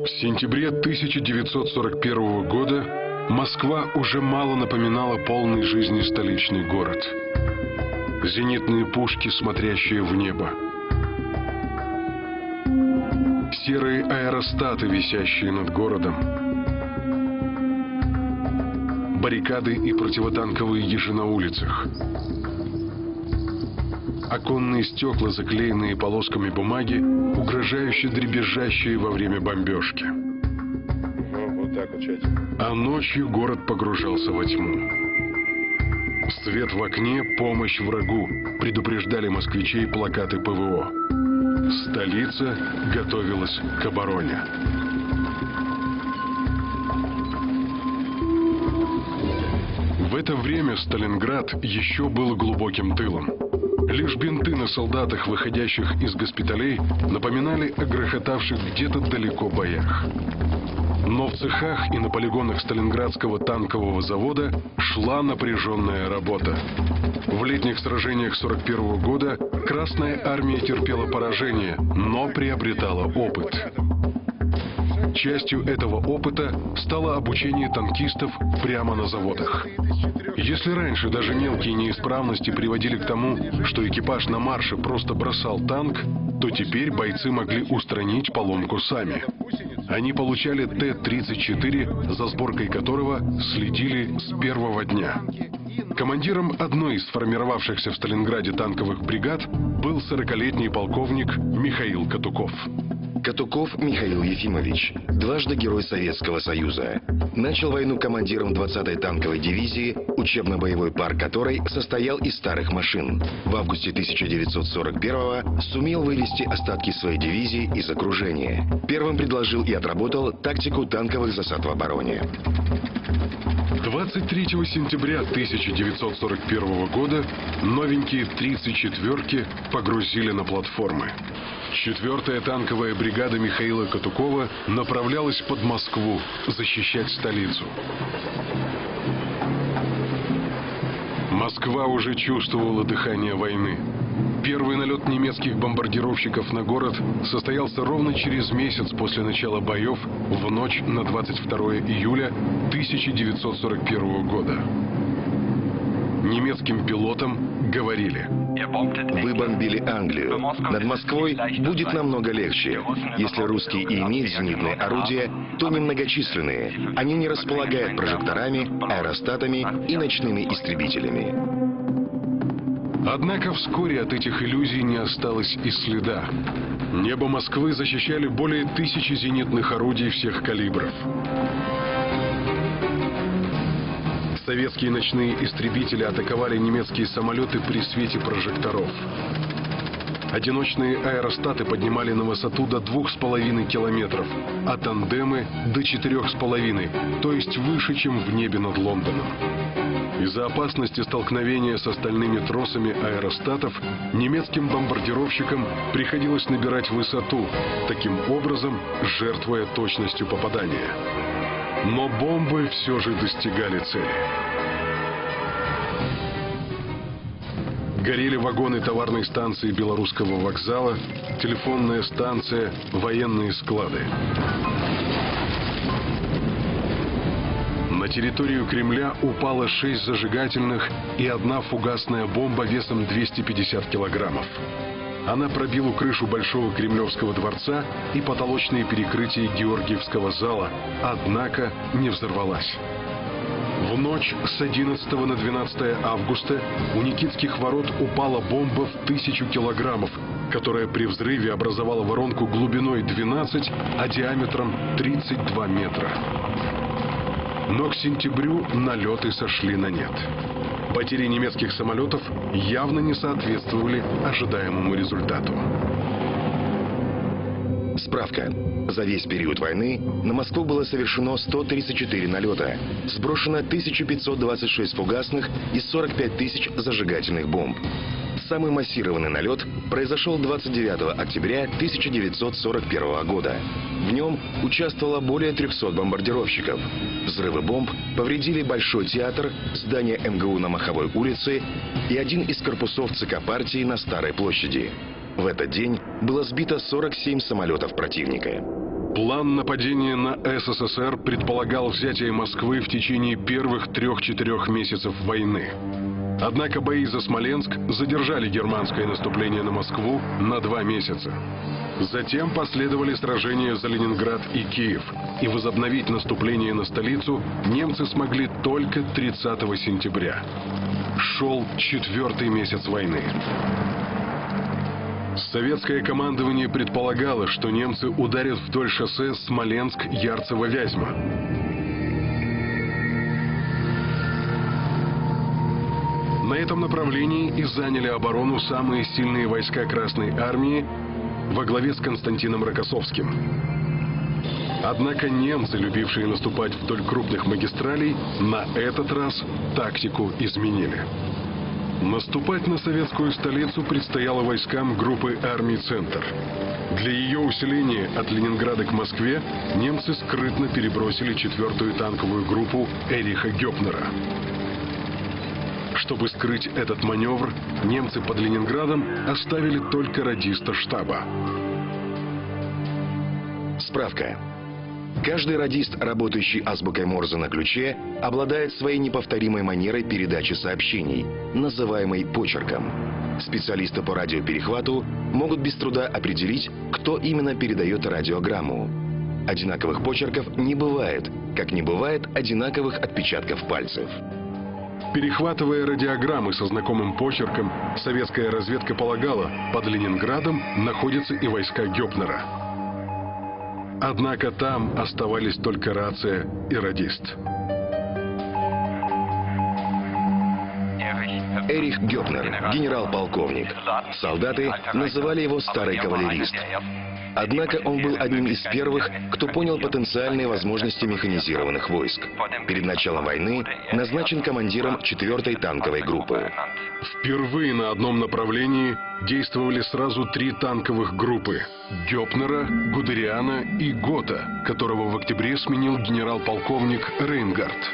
В сентябре 1941 года Москва уже мало напоминала полный жизни столичный город. Зенитные пушки, смотрящие в небо. Серые аэростаты, висящие над городом. Баррикады и противотанковые ежи на улицах. Оконные стекла, заклеенные полосками бумаги, угрожающе дребезжащие во время бомбежки. Вот так вот, чать. А ночью город погружался во тьму. Свет в окне, помощь врагу, предупреждали москвичей плакаты ПВО. Столица готовилась к обороне. В это время Сталинград еще был глубоким тылом. Лишь бинты на солдатах, выходящих из госпиталей, напоминали о грохотавших где-то далеко боях. Но в цехах и на полигонах Сталинградского танкового завода шла напряженная работа. В летних сражениях 1941 года Красная армия терпела поражение, но приобретала опыт. Частью этого опыта стало обучение танкистов прямо на заводах. Если раньше даже мелкие неисправности приводили к тому, что экипаж на марше просто бросал танк, то теперь бойцы могли устранить поломку сами. Они получали Т-34, за сборкой которого следили с первого дня. Командиром одной из сформировавшихся в Сталинграде танковых бригад был 40-летний полковник Михаил Катуков. Катуков Михаил Ефимович, дважды Герой Советского Союза. Начал войну командиром 20-й танковой дивизии, учебно-боевой парк которой состоял из старых машин. В августе 1941-го сумел вывести остатки своей дивизии из окружения. Первым предложил и отработал тактику танковых засад в обороне. 23 сентября 1941 года новенькие 34-ки погрузили на платформы. 4-я танковая бригада Михаила Катукова направлялась под Москву защищать столицу. Москва уже чувствовала дыхание войны. Первый налет немецких бомбардировщиков на город состоялся ровно через месяц после начала боев в ночь на 22 июля 1941 года. Немецким пилотам говорили: «Вы бомбили Англию. Над Москвой будет намного легче. Если русские и имеют зенитные орудия, то немногочисленные. Они не располагают прожекторами, аэростатами и ночными истребителями». Однако вскоре от этих иллюзий не осталось и следа. Небо Москвы защищали более 1000 зенитных орудий всех калибров. Советские ночные истребители атаковали немецкие самолеты при свете прожекторов. Одиночные аэростаты поднимали на высоту до 2,5 километров, а тандемы до 4,5, то есть выше, чем в небе над Лондоном. Из-за опасности столкновения с остальными тросами аэростатов немецким бомбардировщикам приходилось набирать высоту, таким образом жертвуя точностью попадания. Но бомбы все же достигали цели. Горели вагоны товарной станции Белорусского вокзала, телефонная станция, военные склады. На территорию Кремля упало 6 зажигательных и 1 фугасная бомба весом 250 килограммов. Она пробила крышу Большого Кремлевского дворца и потолочные перекрытия Георгиевского зала, однако не взорвалась. В ночь с 11 на 12 августа у Никитских ворот упала бомба в 1000 килограммов, которая при взрыве образовала воронку глубиной 12, а диаметром 32 метра. Но к сентябрю налеты сошли на нет. Потери немецких самолетов явно не соответствовали ожидаемому результату. Справка. За весь период войны на Москву было совершено 134 налета, сброшено 1526 фугасных и 45 тысяч зажигательных бомб. Самый массированный налет произошел 29 октября 1941 года. В нем участвовало более 300 бомбардировщиков. Взрывы бомб повредили Большой театр, здание МГУ на Маховой улице и один из корпусов ЦК партии на Старой площади. В этот день было сбито 47 самолетов противника. План нападения на СССР предполагал взятие Москвы в течение первых 3-4 месяцев войны. Однако бои за Смоленск задержали германское наступление на Москву на 2 месяца. Затем последовали сражения за Ленинград и Киев, и возобновить наступление на столицу немцы смогли только 30 сентября. Шел 4-й месяц войны. Советское командование предполагало, что немцы ударят вдоль шоссе Смоленск-Ярцево-Вязьма. На этом направлении и заняли оборону самые сильные войска Красной Армии во главе с Константином Рокоссовским. Однако немцы, любившие наступать вдоль крупных магистралей, на этот раз тактику изменили. Наступать на советскую столицу предстояло войскам группы армий «Центр». Для ее усиления от Ленинграда к Москве немцы скрытно перебросили 4-ю танковую группу Эриха Гёпнера. Чтобы скрыть этот маневр, немцы под Ленинградом оставили только радиста штаба. Справка. Каждый радист, работающий азбукой Морзе на ключе, обладает своей неповторимой манерой передачи сообщений, называемой почерком. Специалисты по радиоперехвату могут без труда определить, кто именно передает радиограмму. Одинаковых почерков не бывает, как не бывает одинаковых отпечатков пальцев. Перехватывая радиограммы со знакомым почерком, советская разведка полагала, под Ленинградом находятся и войска Гёпнера. Однако там оставались только рация и радист. Эрих Гёпнер, генерал-полковник. Солдаты называли его «старый кавалерист». Однако он был одним из первых, кто понял потенциальные возможности механизированных войск. Перед началом войны назначен командиром 4-й танковой группы. Впервые на одном направлении действовали сразу 3 танковых группы – Гёпнера, Гудериана и Гота, которого в октябре сменил генерал-полковник Рейнгард.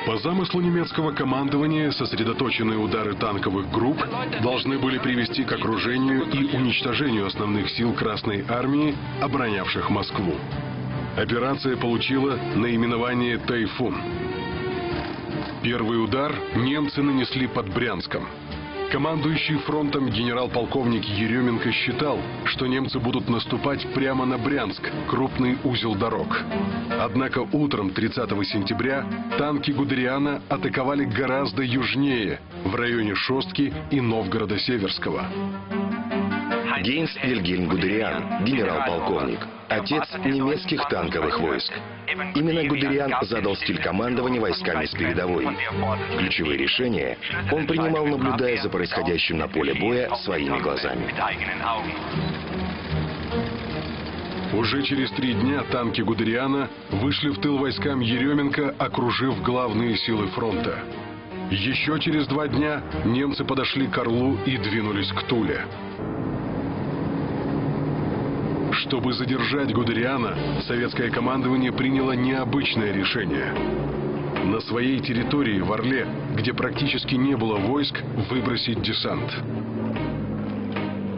По замыслу немецкого командования сосредоточенные удары танковых групп должны были привести к окружению и уничтожению основных сил Красной Армии, оборонявших Москву. Операция получила наименование «Тайфун». Первый удар немцы нанесли под Брянском. Командующий фронтом генерал-полковник Еременко считал, что немцы будут наступать прямо на Брянск, крупный узел дорог. Однако утром 30 сентября танки Гудериана атаковали гораздо южнее, в районе Шостки и Новгорода-Северского. Гейнс Вильгельм Гудериан, генерал-полковник, отец немецких танковых войск. Именно Гудериан задал стиль командования войсками с передовой. Ключевые решения он принимал, наблюдая за происходящим на поле боя своими глазами. Уже через 3 дня танки Гудериана вышли в тыл войскам Еременко, окружив главные силы фронта. Еще через 2 дня немцы подошли к Орлу и двинулись к Туле. Чтобы задержать Гудериана, советское командование приняло необычное решение. На своей территории, в Орле, где практически не было войск, выбросить десант.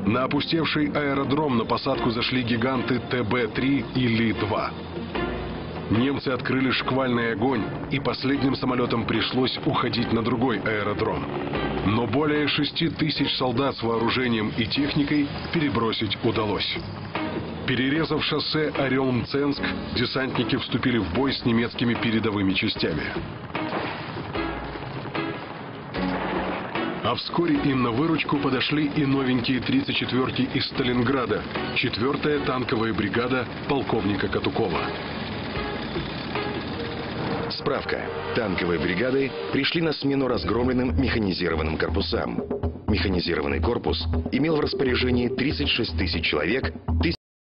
На опустевший аэродром на посадку зашли гиганты ТБ-3 и Ли-2. Немцы открыли шквальный огонь, и последним самолетам пришлось уходить на другой аэродром. Но более 6000 солдат с вооружением и техникой перебросить удалось. Перерезав шоссе Орел-Мценск, десантники вступили в бой с немецкими передовыми частями. А вскоре им на выручку подошли и новенькие 34-ки из Сталинграда, 4-я танковая бригада полковника Катукова. Справка. Танковые бригады пришли на смену разгромленным механизированным корпусам. Механизированный корпус имел в распоряжении 36 000 человек,